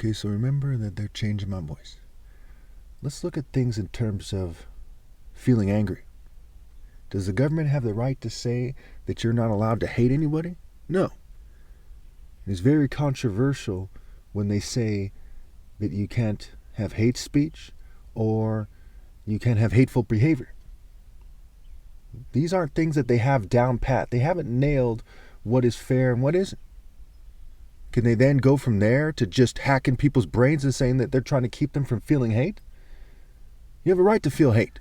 Okay, so remember that they're changing my voice. Let's look at things in terms of feeling angry. Does the government have the right to say that you're not allowed to hate anybody? No. It's very controversial when they say that you can't have hate speech or you can't have hateful behavior. These aren't things that they have down pat. They haven't nailed what is fair and what isn't. Can they then go from there to just hacking people's brains and saying that they're trying to keep them from feeling hate? You have a right to feel hate.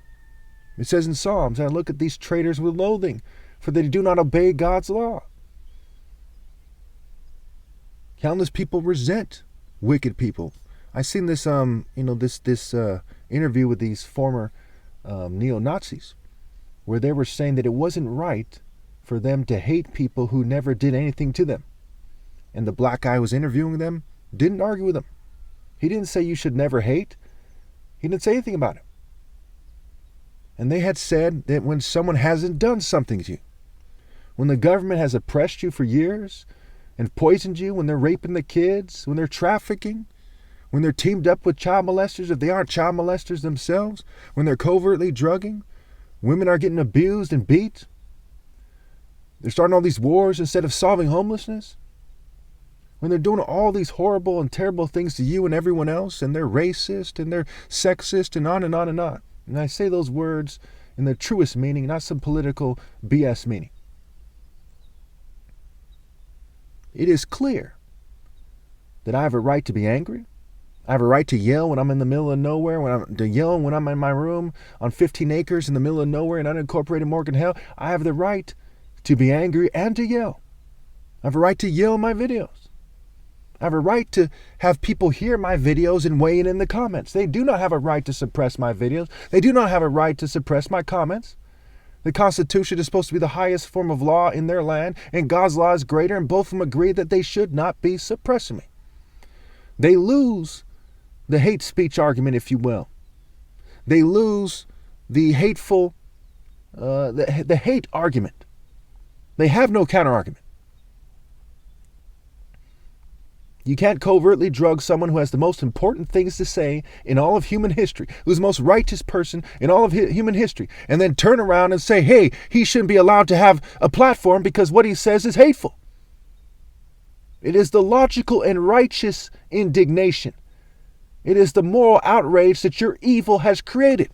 It says in Psalms, I look at these traitors with loathing, for they do not obey God's law. Countless people resent wicked people. I seen this, interview with these former neo-Nazis, where they were saying that it wasn't right for them to hate people who never did anything to them. And the black guy who was interviewing them didn't argue with them. He didn't say you should never hate. He didn't say anything about it. And they had said that when someone hasn't done something to you, when the government has oppressed you for years and poisoned you, when they're raping the kids, when they're trafficking, when they're teamed up with child molesters, if they aren't child molesters themselves, when they're covertly drugging, women are getting abused and beat, they're starting all these wars instead of solving homelessness, when they're doing all these horrible and terrible things to you and everyone else, and they're racist and they're sexist and on and on and on. And I say those words in the truest meaning, not some political BS meaning. It is clear that I have a right to be angry. I have a right to yell when I'm in the middle of nowhere, to yell when I'm in my room on 15 acres in the middle of nowhere in unincorporated Morgan Hill. I have the right to be angry and to yell. I have a right to yell in my videos. I have a right to have people hear my videos and weigh in the comments. They do not have a right to suppress my videos. They do not have a right to suppress my comments. The Constitution is supposed to be the highest form of law in their land, and God's law is greater, and both of them agree that they should not be suppressing me. They lose the hate speech argument, if you will. They lose the hateful, the hate argument. They have no counter argument. You can't covertly drug someone who has the most important things to say in all of human history, who's the most righteous person in all of human history, and then turn around and say, hey, he shouldn't be allowed to have a platform because what he says is hateful. It is the logical and righteous indignation. It is the moral outrage that your evil has created.